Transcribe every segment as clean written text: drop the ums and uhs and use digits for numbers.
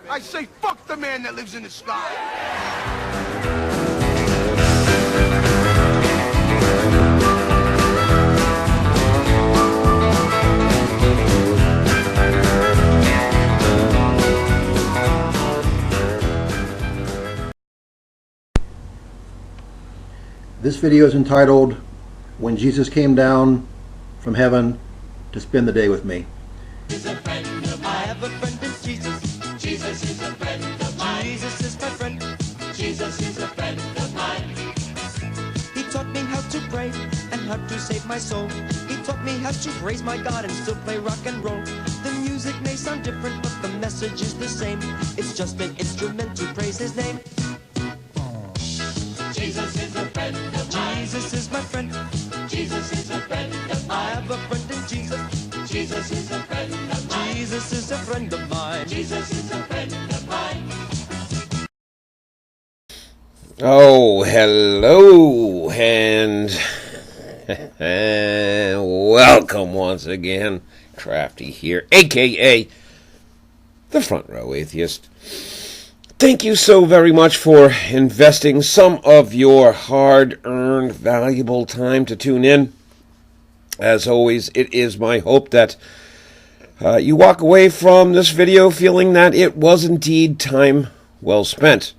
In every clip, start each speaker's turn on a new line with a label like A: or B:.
A: I say fuck the man that lives in the sky.
B: This video is entitled, When Jesus Came Down from Heaven to Spend the Day with Me.
C: He's a friend of mine. I have a friend in Jesus. Jesus is a friend of mine. Jesus is my friend. Jesus is a friend of mine. He taught me how to pray and how to save my soul. He taught me how to praise my God and still play rock and roll. The music may sound different, but the message is the same. It's just an instrument to praise his name. Jesus is a friend of mine. Jesus is my friend. Jesus is a friend of mine. I have a friend in Jesus. Jesus is a friend of mine. Jesus is a friend of mine. Jesus is a friend of mine.
D: Oh, hello, and welcome once again. Crafty here, a.k.a. the Front Row Atheist. Thank you so very much for investing some of your hard-earned, valuable time to tune in. As always, it is my hope that you walk away from this video feeling that it was indeed time well spent.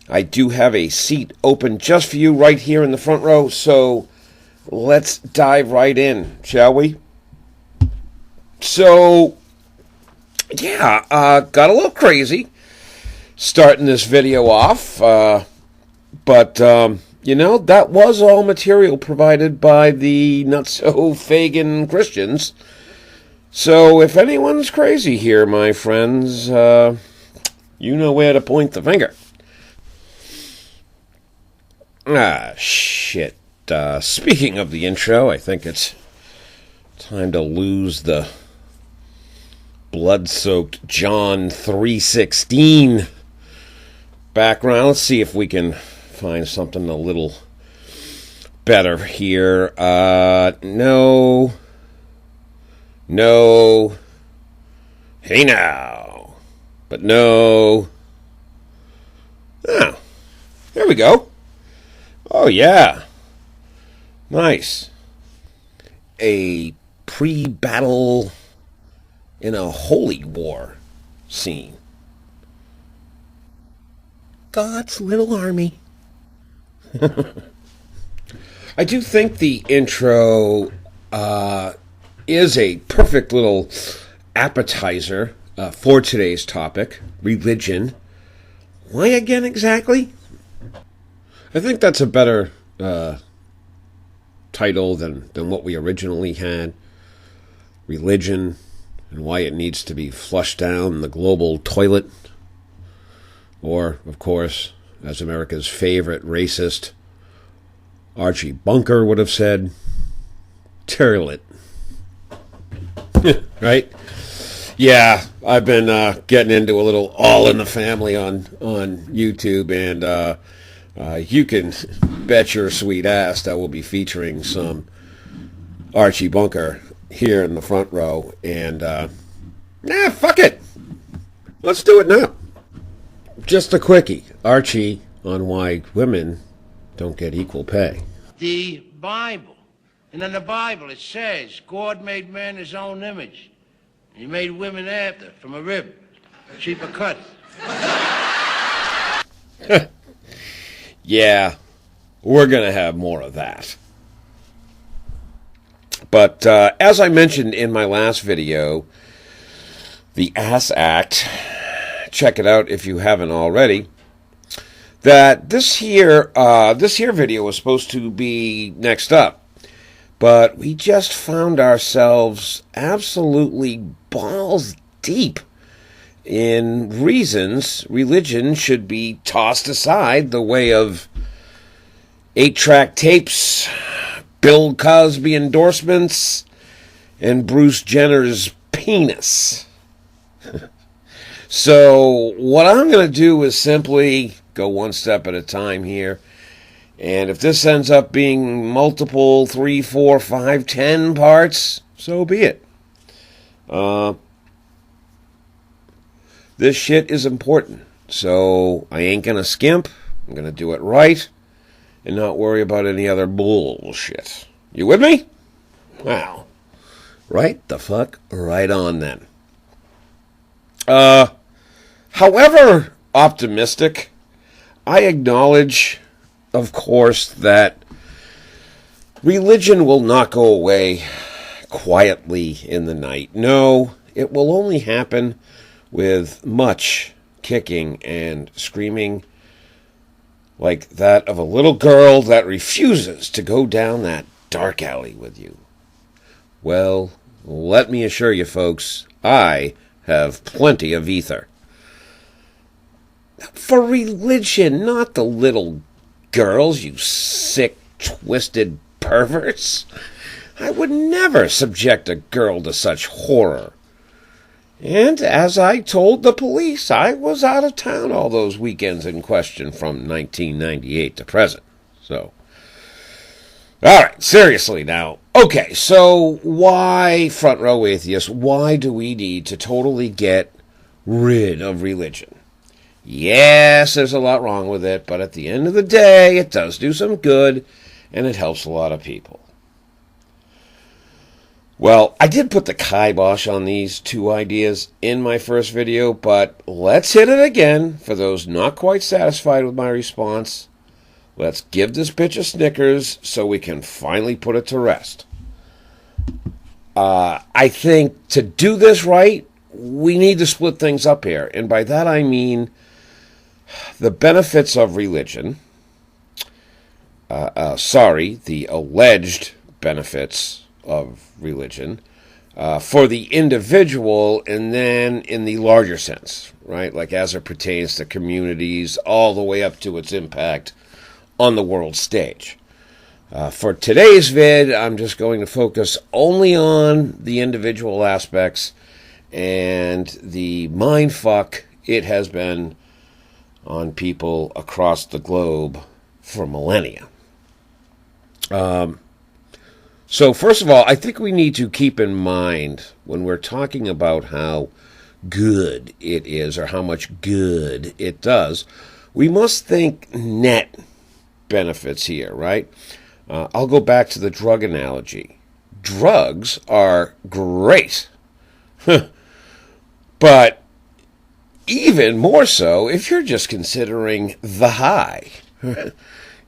D: I do have a seat open just for you right here in the front row, so let's dive right in, shall we? So, yeah, got a little crazy starting this video off, but you know, that was all material provided by the not-so-Fagin Christians. So if anyone's crazy here, my friends, you know where to point the finger. Ah, shit. Speaking of the intro, I think it's time to lose the blood-soaked John 3:16 background. Let's see if we can find something a little better here. No. Hey now. But no. Ah, there we go. Oh, yeah. Nice. A pre-battle in a holy war scene. God's little army. I do think the intro is a perfect little appetizer for today's topic, religion. Why again exactly? I think that's a better title than what we originally had. Religion and why it needs to be flushed down the global toilet. Or, of course, as America's favorite racist Archie Bunker would have said, toilet. Right? Yeah, I've been getting into a little All in the Family on YouTube, and you can bet your sweet ass that we'll be featuring some Archie Bunker here in the front row. And, fuck it. Let's do it now. Just a quickie. Archie on why women don't get equal pay.
E: The Bible. And in the Bible it says, God made man in his own image. And he made women after, from a rib. Cheaper cut.
D: Yeah, we're going to have more of that. But as I mentioned in my last video, the Ass Act, check it out if you haven't already, that this here video was supposed to be next up. But we just found ourselves absolutely balls deep in reasons religion should be tossed aside the way of 8-track tapes, Bill Cosby endorsements, and Bruce Jenner's penis. So what I'm going to do is simply go one step at a time here. And if this ends up being multiple 3, 4, 5, 10 parts, so be it. This shit is important. So I ain't gonna skimp. I'm gonna do it right and not worry about any other bullshit. You with me? Wow. Right the fuck right on then. However optimistic, I acknowledge, of course, that religion will not go away quietly in the night. No, it will only happen with much kicking and screaming, like that of a little girl that refuses to go down that dark alley with you. Well, let me assure you folks, I have plenty of ether. For religion, not the little girls, you sick, twisted perverts. I would never subject a girl to such horror. And as I told the police, I was out of town all those weekends in question from 1998 to present. So, all right, seriously now. Okay, so why, Front Row Atheist, why do we need to totally get rid of religion? Yes, there's a lot wrong with it, but at the end of the day, it does do some good, and it helps a lot of people. Well, I did put the kibosh on these two ideas in my first video, but let's hit it again for those not quite satisfied with my response. Let's give this bitch a Snickers so we can finally put it to rest. I think to do this right, we need to split things up here. And by that I mean the benefits of religion. The alleged benefits of religion for the individual, and then in the larger sense, right? Like as it pertains to communities, all the way up to its impact on the world stage. For today's vid, I'm just going to focus only on the individual aspects and the mindfuck it has been on people across the globe for millennia. So first of all, I think we need to keep in mind when we're talking about how good it is or how much good it does, we must think net benefits here, right? I'll go back to the drug analogy. Drugs are great, but even more so if you're just considering the high.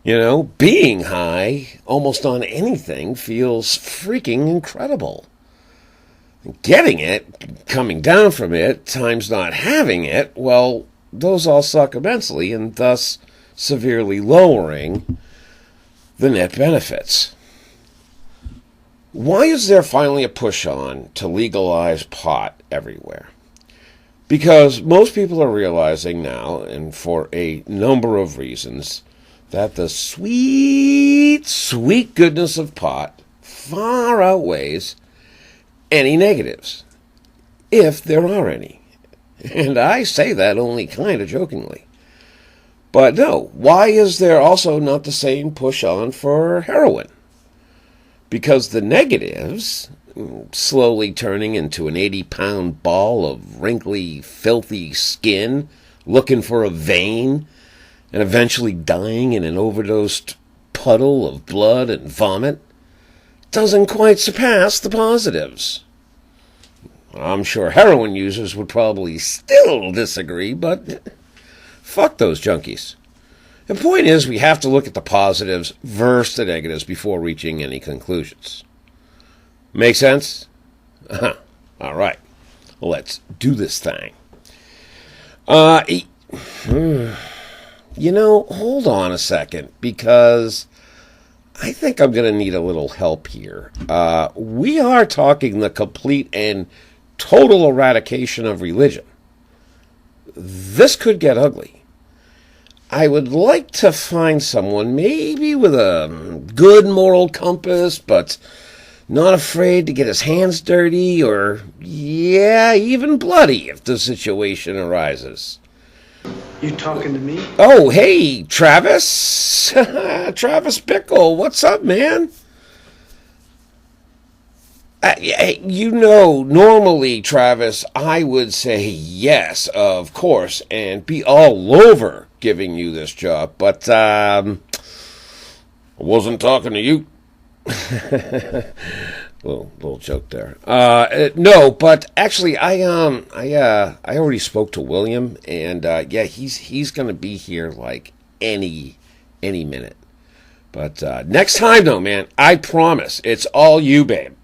D: You know, being high almost on anything feels freaking incredible. Getting it, coming down from it, times not having it, well, those all suck immensely and thus severely lowering the net benefits. Why is there finally a push on to legalize pot everywhere? Because most people are realizing now, and for a number of reasons, that the sweet, sweet goodness of pot far outweighs any negatives, if there are any. And I say that only kind of jokingly. But no, why is there also not the same push on for heroin? Because the negatives, slowly turning into an 80-pound ball of wrinkly, filthy skin, looking for a vein, and eventually dying in an overdosed puddle of blood and vomit, doesn't quite surpass the positives. I'm sure heroin users would probably still disagree, but fuck those junkies. The point is, we have to look at the positives versus the negatives before reaching any conclusions. Make sense? All right. Let's do this thing. You know, hold on a second, because I think I'm going to need a little help here. We are talking the complete and total eradication of religion. This could get ugly. I would like to find someone, maybe with a good moral compass, but not afraid to get his hands dirty, or, yeah, even bloody if the situation arises.
F: You talking to me?
D: Oh, hey, Travis. Travis Bickle, what's up, man? You know, normally, Travis, I would say yes, of course, and be all over giving you this job, but I wasn't talking to you. little joke there. No, but actually, I already spoke to William, and yeah, he's gonna be here like any minute. But next time, though, man, I promise it's all you, babe.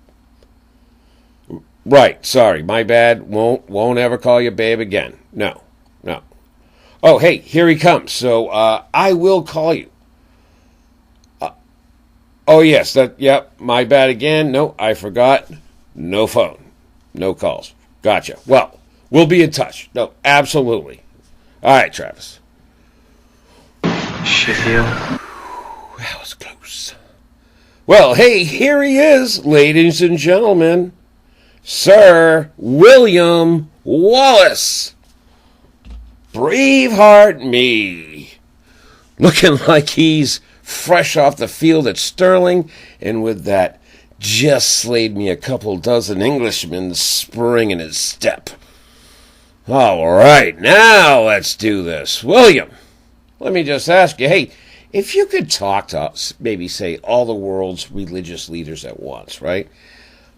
D: Right, sorry, my bad. Won't ever call you babe again. No. Oh, hey, here he comes. So I will call you. Oh yes, yep, my bad again. No, I forgot. No phone, no calls. Gotcha. Well, we'll be in touch. No, absolutely. All right, Travis.
F: Shit, you.
D: That was close. Well, hey, here he is, ladies and gentlemen. Sir William Wallace. Braveheart me. Looking like he's fresh off the field at Stirling, and with that just slayed me a couple dozen Englishmen spring in his step. All right, now let's do this. William, let me just ask you, hey, if you could talk to us, maybe say all the world's religious leaders at once, right?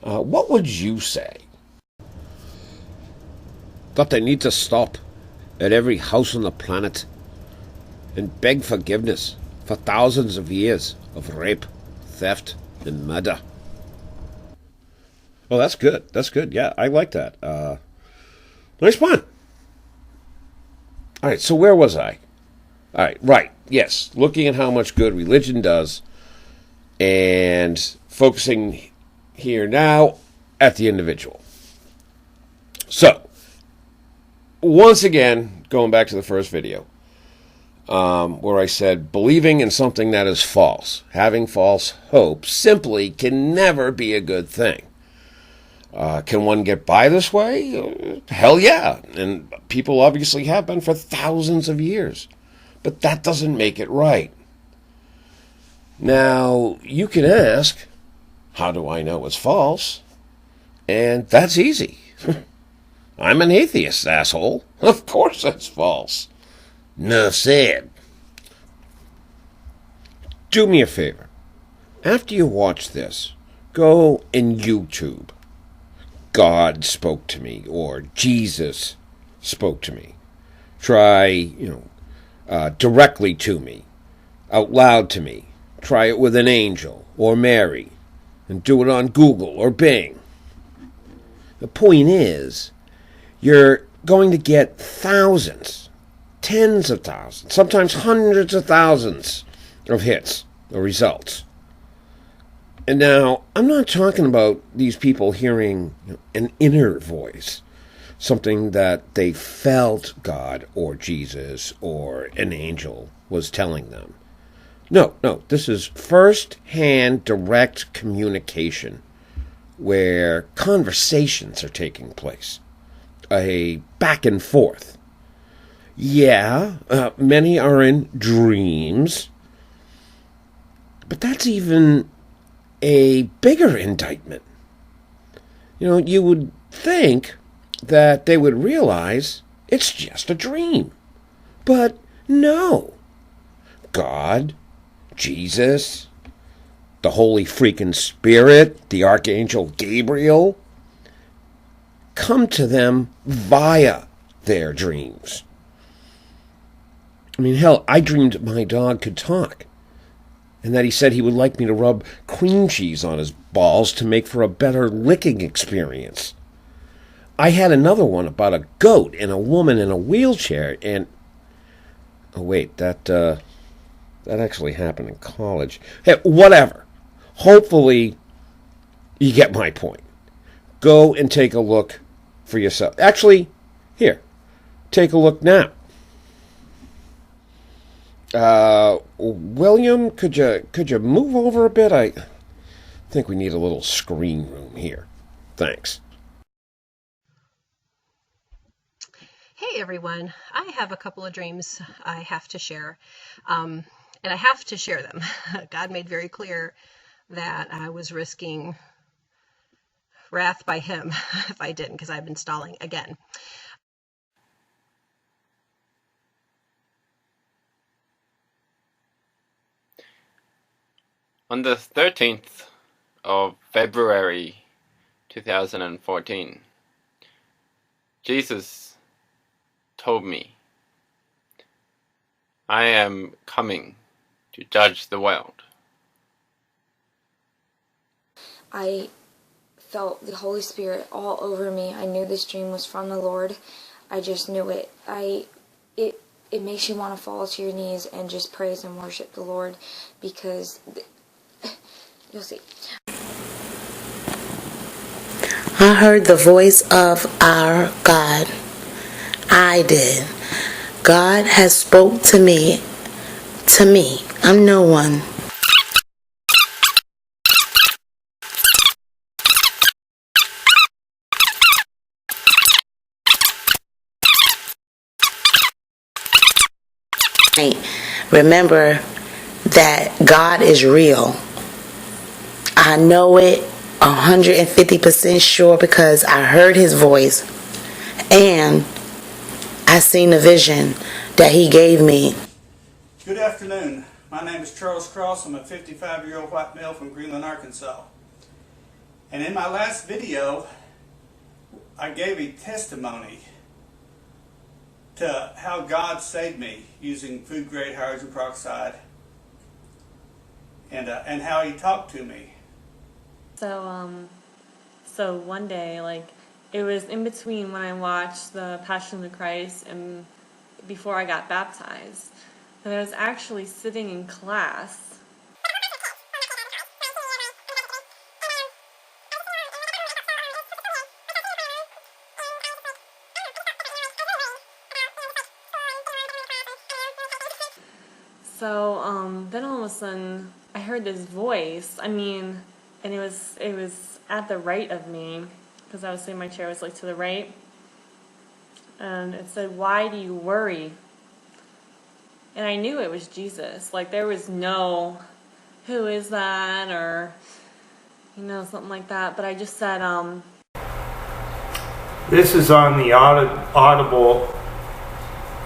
D: What would you say? That they need to stop at every house on the planet and beg forgiveness for thousands of years of rape, theft, and murder. Oh, that's good. That's good. Yeah, I like that. Nice one. All right, so where was I? All right, right. Yes, looking at how much good religion does and focusing here now at the individual. So, once again, going back to the first video, where I said believing in something that is false, having false hope, simply can never be a good thing. Can one get by this way? Hell yeah. And people obviously have been for thousands of years. But that doesn't make it right. Now, you can ask, how do I know it's false? And that's easy. I'm an atheist, asshole. Of course it's false. Nuff said. Do me a favor. After you watch this, go and YouTube. God spoke to me, or Jesus spoke to me. Try, directly to me, out loud to me. Try it with an angel or Mary, and do it on Google or Bing. The point is, you're going to get thousands, tens of thousands, sometimes hundreds of thousands of hits or results. And now, I'm not talking about these people hearing an inner voice, something that they felt God or Jesus or an angel was telling them. No, this is first-hand direct communication where conversations are taking place, a back and forth. Yeah, many are in dreams, but that's even a bigger indictment. You would think that they would realize it's just a dream. But no. God, Jesus, the Holy freaking Spirit, the Archangel Gabriel, come to them via their dreams. I mean, hell, I dreamed my dog could talk, and that he said he would like me to rub cream cheese on his balls to make for a better licking experience. I had another one about a goat and a woman in a wheelchair, and... Oh, wait, that actually happened in college. Hey, whatever. Hopefully, you get my point. Go and take a look for yourself. Actually, here, take a look now. William, could you move over a bit? I think we need a little screen room here. Thanks.
G: Hey everyone, I have a couple of dreams I have to share, and I have to share them. God made very clear that I was risking wrath by him if I didn't, because I've been stalling again.
H: On the 13th of February 2014, Jesus told me, I am coming to judge the world.
I: I felt the Holy Spirit all over me. I knew this dream was from the Lord. I just knew it. It makes you want to fall to your knees and just praise and worship the Lord, because you'll see.
J: I heard the voice of our God. I did. God has spoke to me. I'm no one. Remember that God is real. I know it 150% sure because I heard his voice and I seen the vision that he gave me.
K: Good afternoon. My name is Charles Cross. I'm a 55-year-old white male from Greenland, Arkansas. And in my last video, I gave a testimony to how God saved me using food-grade hydrogen peroxide, and how he talked to me.
L: So one day, it was in between when I watched the Passion of the Christ and before I got baptized. And I was actually sitting in class. So then all of a sudden I heard this voice. And it was at the right of me, because I was sitting, my chair was to the right, and it said, "Why do you worry?" And I knew it was Jesus. There was no, "Who is that?" or something like that. But I just said,
M: This is on the audible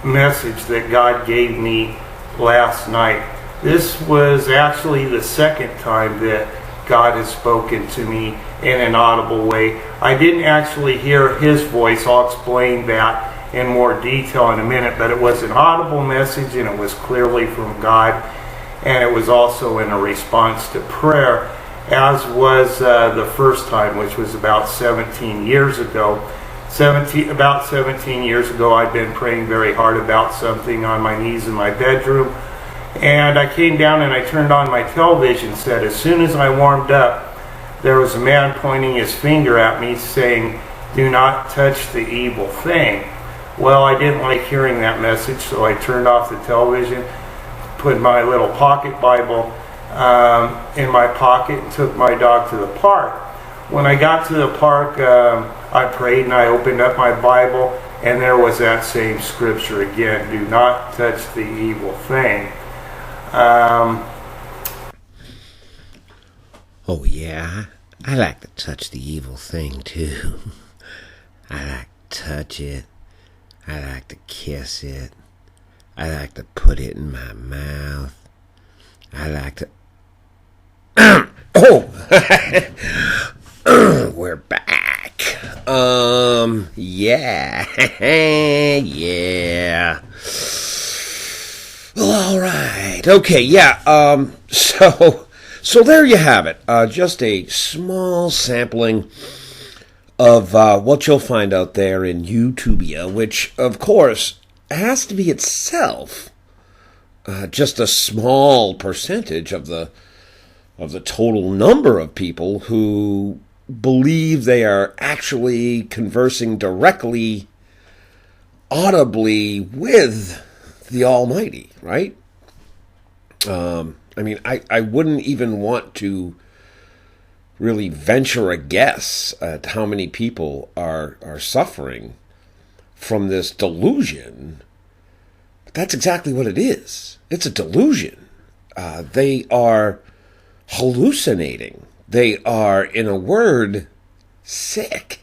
M: message that God gave me last night. This was actually the second time that God has spoken to me in an audible way. I didn't actually hear his voice. I'll explain that in more detail in a minute, but it was an audible message and it was clearly from God, and it was also in a response to prayer, as was the first time, which was about 17 years ago. About 17 years ago, I'd been praying very hard about something on my knees in my bedroom, and I came down and I turned on my television set. As soon as I warmed up, there was a man pointing his finger at me saying, "Do not touch the evil thing." Well, I didn't like hearing that message, so I turned off the television, put my little pocket Bible in my pocket, and took my dog to the park. When I got to the park, I prayed and I opened up my Bible, and there was that same scripture again: "Do not touch the evil thing."
D: Oh yeah, I like to touch the evil thing too. I like to touch it. I like to kiss it. I like to put it in my mouth. I like to... Oh! We're back. Yeah. Yeah. All right. Okay, yeah. So there you have it. Just a small sampling of what you'll find out there in YouTubia, which, of course, has to be itself just a small percentage of the total number of people who believe they are actually conversing directly, audibly with the Almighty, right? I wouldn't even want to really venture a guess at how many people are suffering from this delusion. But that's exactly what it is. It's a delusion. They are hallucinating. They are, in a word, Sick.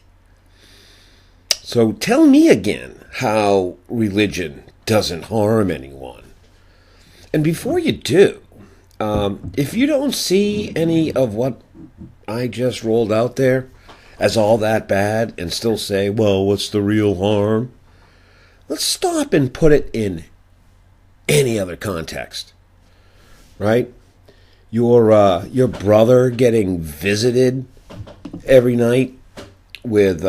D: So tell me again how religion doesn't harm anyone. And before you do, if you don't see any of what I just rolled out there as all that bad and still say, well, what's the real harm? Let's stop and put it in any other context, right? Your brother getting visited every night with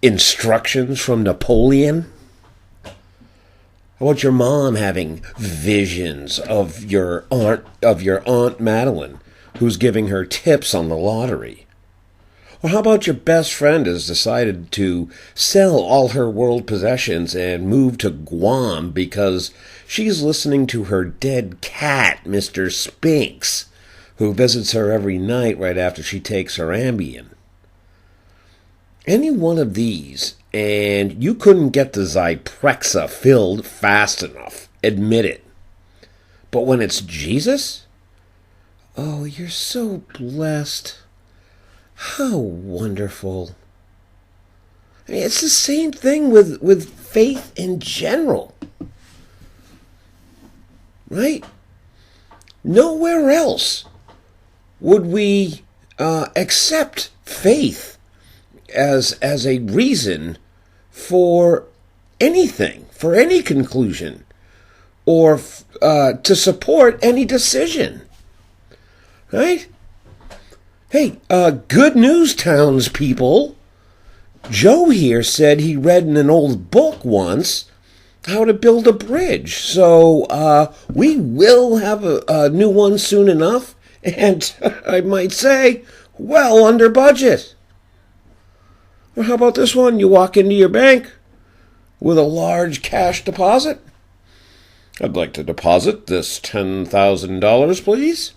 D: instructions from Napoleon. How about your mom having visions of your aunt Madeline, who's giving her tips on the lottery? Or how about your best friend has decided to sell all her world possessions and move to Guam because she's listening to her dead cat, Mr. Spinks, who visits her every night right after she takes her Ambien? Any one of these, and you couldn't get the Zyprexa filled fast enough. Admit it. But when it's Jesus? Oh, you're so blessed. How wonderful. I mean, it's the same thing with faith in general. Right? Nowhere else would we accept faith as a reason for anything, for any conclusion, or to support any decision. Right? Hey, good news, townspeople. Joe here said he read in an old book once how to build a bridge. So we will have a new one soon enough, and I might say, well under budget. Or how about this one? You walk into your bank with a large cash deposit. I'd like to deposit this $10,000, please.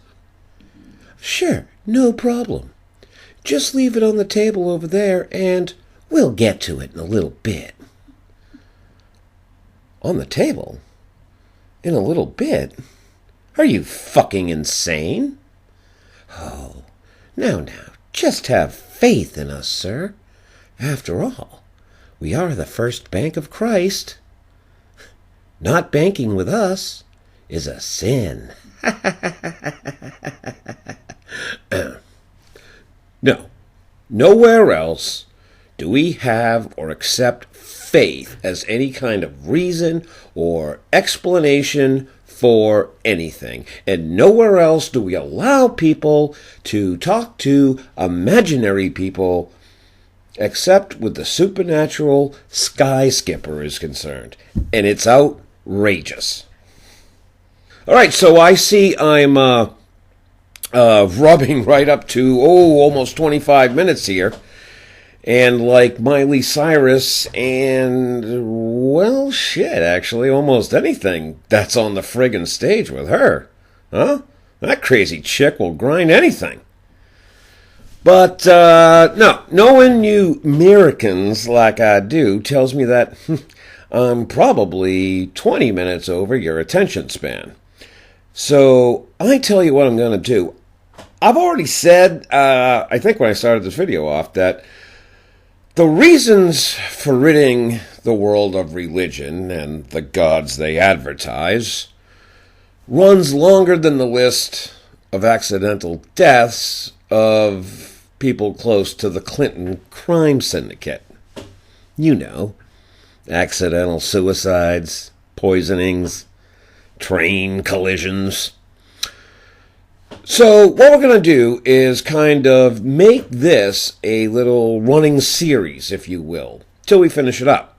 D: Sure, no problem. Just leave it on the table over there, and we'll get to it in a little bit. On the table? In a little bit? Are you fucking insane? Oh, now, just have faith in us, sir. After all, we are the first bank of Christ. Not banking with us is a sin. No, nowhere else do we have or accept faith as any kind of reason or explanation for anything. And nowhere else do we allow people to talk to imaginary people except with the supernatural sky skipper is concerned. And it's outrageous. All right, so I see I'm rubbing right up to, almost 25 minutes here. And like Miley Cyrus and, well, shit, actually, almost anything that's on the friggin' stage with her. Huh? That crazy chick will grind anything. But, no, knowing you Americans like I do tells me that I'm probably 20 minutes over your attention span. So, I tell you what I'm going to do. I've already said, I think when I started this video off, that the reasons for ridding the world of religion and the gods they advertise runs longer than the list of accidental deaths of people close to the Clinton crime syndicate. You know, accidental suicides, poisonings, train collisions. So what we're going to do is kind of make this a little running series, if you will, till we finish it up.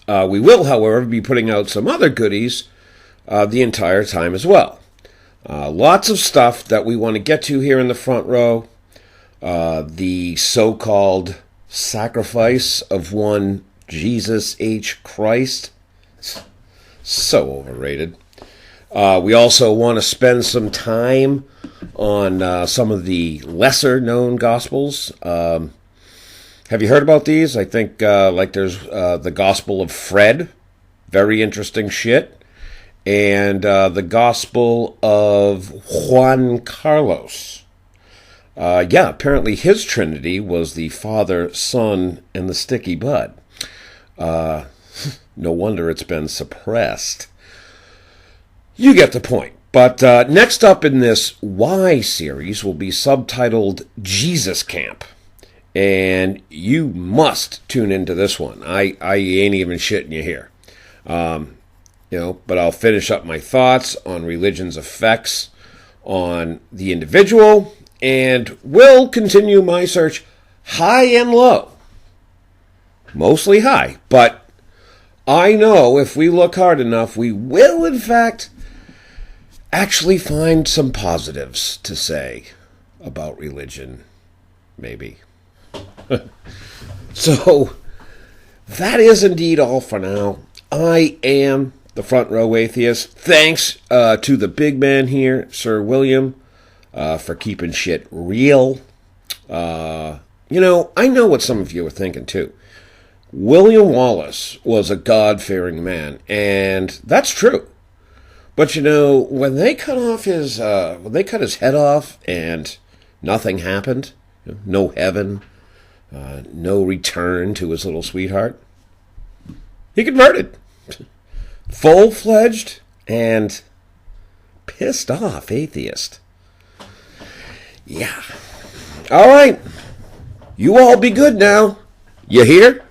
D: We will, however, be putting out some other goodies the entire time as well. Lots of stuff that we want to get to here in the front row. The so-called sacrifice of one Jesus H. Christ. So overrated. We also want to spend some time on some of the lesser-known Gospels. Have you heard about these? I think like there's the Gospel of Fred. Very interesting shit. And the Gospel of Juan Carlos. Yeah, apparently his Trinity was the Father, Son, and the sticky bud. No wonder it's been suppressed. You get the point. But next up in this Why series will be subtitled Jesus Camp. And you must tune into this one. I ain't even shitting you here. But I'll finish up my thoughts on religion's effects on the individual, and will continue my search high and low. Mostly high, but I know if we look hard enough, we will, in fact, actually find some positives to say about religion, maybe. So, that is indeed all for now. I am the Front Row Atheist. Thanks to the big man here, Sir William, for keeping shit real. I know what some of you are thinking too. William Wallace was a God-fearing man, and that's true. But when they cut his head off and nothing happened, no heaven, no return to his little sweetheart, he converted. Full-fledged and pissed off atheist. Yeah. All right. You all be good now. You hear?